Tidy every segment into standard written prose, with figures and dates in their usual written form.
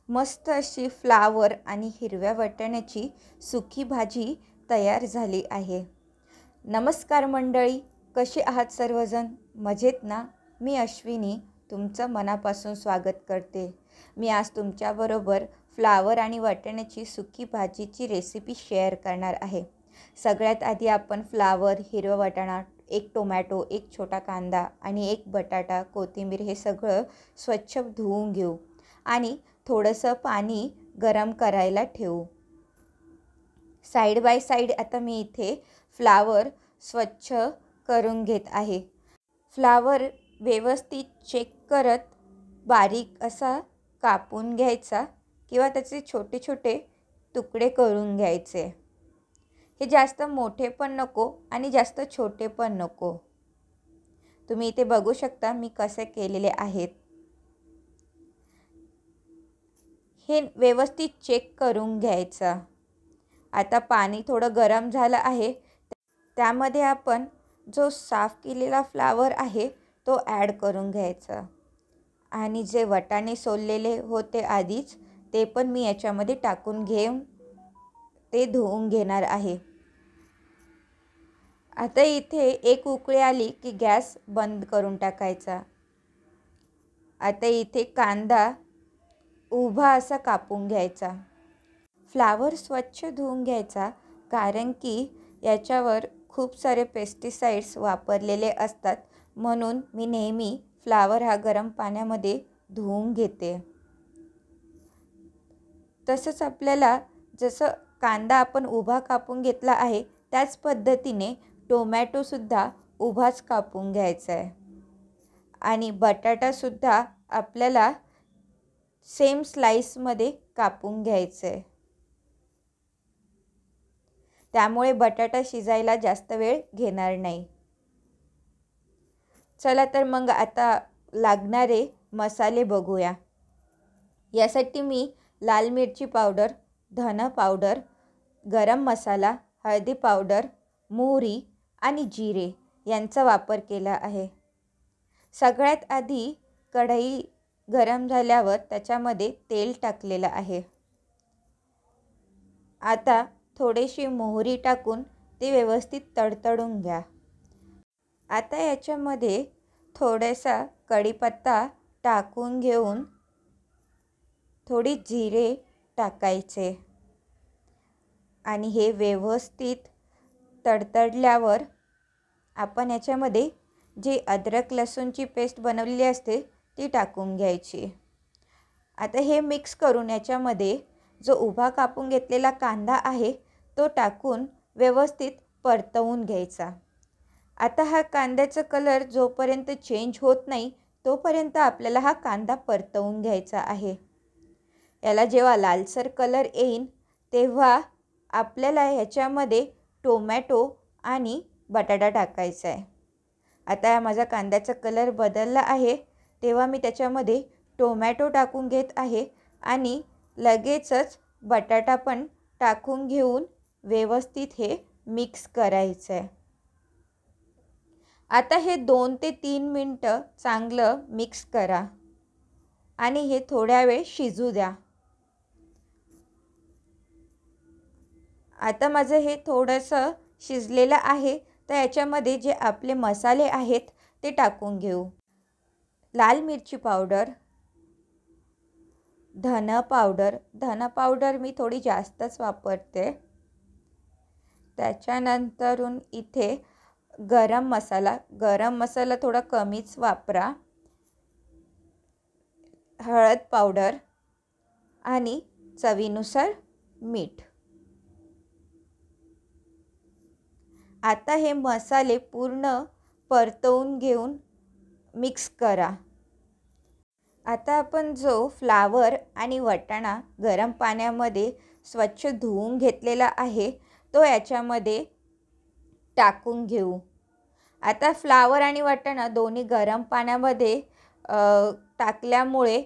मस्त अशी फ्लावर आणि हिरव्या वाटाण्याची सुकी भाजी तयार झाली आहे. नमस्कार मंडळी, कशी आहात सर्वजण? मजेत ना? मी अश्विनी तुमचं मनापासून स्वागत करते. मी आज तुमच्याबरोबर फ्लावर आणि वाटाण्याची सुकी भाजीची रेसिपी शेअर करणार आहे. सगळ्यात आधी आपण फ्लावर, हिरवा वाटाणा, एक टोमॅटो, एक छोटा कांदा आणि एक बटाटा, कोथिंबीर हे सगळं स्वच्छ धुवून घेऊ आणि थोडंसं पाणी गरम करायला ठेवू. साईड बाय साईड आता मी इथे फ्लावर स्वच्छ करून घेत आहे. फ्लावर व्यवस्थित चेक करत बारीक असा कापून घ्यायचा किंवा त्याचे छोटे छोटे तुकडे करून घ्यायचे. हे जास्त मोठे पण नको आणि जास्त छोटे पण नको. तुम्ही इथे बघू शकता मी कसे केलेले आहेत. हे व्यवस्थित चेक करून घ्यायचं. आता पाणी थोडं गरम झालं आहे. त्यामध्ये आपण जो साफ केलेला फ्लावर आहे तो ॲड करून घ्यायचा आणि जे वाटाणे सोललेले होते आधीच ते पण मी याच्यामध्ये टाकून घेऊन ते धुवून घेणार आहे. आता इथे एक उकळी आली की गॅस बंद करून टाकायचा. आता इथे कांदा उभा असा कापून घ्यायचा. फ्लावर स्वच्छ धुवून घ्यायचा कारण की याच्यावर खूप सारे पेस्टिसाइड्स वापरलेले असतात, म्हणून मी नेहमी फ्लावर हा गरम पाण्यामध्ये धुवून घेते. तसंच आपल्याला जसं कांदा आपण उभा कापून घेतला आहे त्याच पद्धतीने टोमॅटोसुद्धा उभाच कापून घ्यायचा आहे आणि बटाटासुद्धा आपल्याला सेम स्लाईसमध्ये कापून घ्यायचं आहे. त्यामुळे बटाटा शिजायला जास्त वेळ घेणार नाही. चला तर मग आता लागणारे मसाले बघूया. यासाठी मी लाल मिरची पावडर, धना पावडर, गरम मसाला, हळदी पावडर, मोहरी आणि जिरे यांचा वापर केला आहे. सगळ्यात आधी कढई गरम झाल्यावर त्याच्यामध्ये तेल टाकलेलं आहे. आता थोडीशी मोहरी टाकून ते व्यवस्थित तडतडून घ्या. आता याच्यामध्ये थोडासा कढीपत्ता टाकून घेऊन थोडी जिरे टाकायचे आणि हे व्यवस्थित तडतडल्यावर आपण याच्यामध्ये जे अद्रक लसूणची पेस्ट बनवलेली असते ती टाकून घ्यायची. आता हे मिक्स करून याच्यामध्ये जो उभा कापून घेतलेला कांदा आहे तो टाकून व्यवस्थित परतवून घ्यायचा. आता हा कांद्याचा कलर जोपर्यंत चेंज होत नाही तोपर्यंत आपल्याला हा कांदा परतवून घ्यायचा आहे. याला जेव्हा लालसर कलर येईल तेव्हा आपल्याला ह्याच्यामध्ये टोमॅटो आणि बटाटा टाकायचा आहे. आता माझा कांद्याचा कलर बदलला आहे तेव्हा मी त्याच्यामध्ये टोमॅटो टाकून घेत आहे आणि लगेचच बटाटा पण टाकून घेऊन व्यवस्थित हे मिक्स करायचं आहे. आता हे 2 ते 3 मिनटं चांगलं मिक्स करा आणि हे थोड्या वेळ शिजू द्या. आता माझं हे थोडंसं शिजलेलं आहे तर याच्यामध्ये जे आपले मसाले आहेत ते टाकून घेऊ. लाल मिरची पावडर, धना पावडर मी थोडी जास्तच वापरते. त्याच्यानंतरून इथे गरम मसाला थोडा कमीच वापरा. हळद पावडर आणि चवीनुसार मीठ. आता हे मसाले पूर्ण परतवून घेऊन मिक्स करा. आता आपण जो फ्लावर आणि वाटाणा गरम पाण्यामध्ये स्वच्छ धुवून घेतलेला आहे तो याच्यामध्ये टाकून घेऊ. आता फ्लावर आणि वाटाणा दोन्ही गरम पाण्यामध्ये टाकल्यामुळे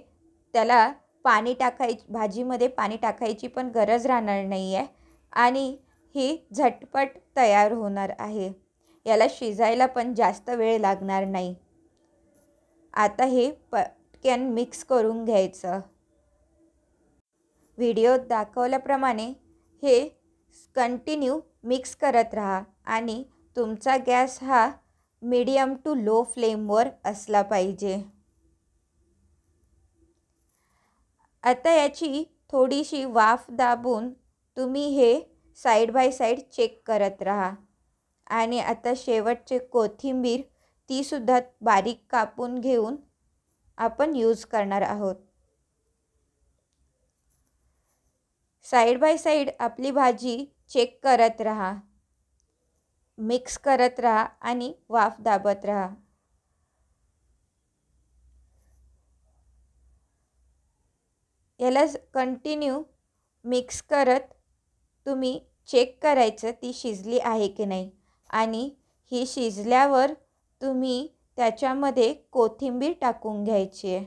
त्याला भाजीमध्ये पाणी टाकायची पण गरज राहणार नाही आहे आणि ही झटपट तयार होणार आहे. याला शिजायला पण जास्त वेळ लागणार नाही. आता हे पटकन मिक्स करून घ्यायचं. व्हिडिओत दाखवल्याप्रमाणे हे कंटिन्यू मिक्स करत राहा आणि तुमचा गॅस हा मीडियम टू लो फ्लेमवर असला पाहिजे. आता याची थोडीशी वाफ दाबून तुम्ही हे साईड बाय साईड चेक करत राहा. आणि आता शेवटचे कोथिंबीर तीसुद्धा बारीक कापून घेऊन आपण यूज करणार आहोत. साईड बाय साईड आपली भाजी चेक करत राहा, मिक्स करत राहा आणि वाफ दाबत राहा. याला कंटिन्यू मिक्स करत तुम्ही चेक करायचं ती शिजली आहे की नाही. आणि ही शिजल्यावर तुम्ही त्याच्यामध्ये कोथिंबीर टाकून घ्यायची आहे.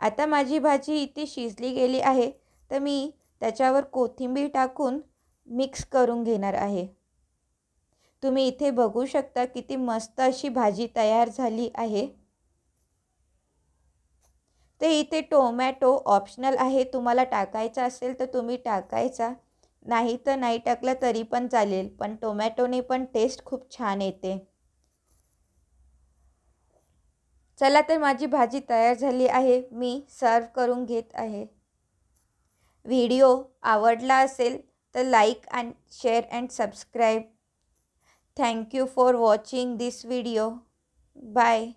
आता माझी भाजी इथे शिजली गेली आहे, तर मी त्याच्यावर कोथिंबीर टाकून मिक्स करून घेणार आहे. तुम्ही इथे बघू शकता किती मस्त अशी भाजी तयार झाली आहे. तर इथे टोमॅटो ऑप्शनल आहे, तुम्हाला टाकायचा असेल तर तुम्ही टाकायचा, नाही तर नाही टाकलं तरी पण चालेल, पण टोमॅटोने पण टेस्ट खूप छान येते. चला तर माझी भाजी तयार झाली आहे, मी सर्व करून घेत आहे. व्हिडिओ आवडला असेल तर like and share and subscribe. Thank you for watching this video. Bye.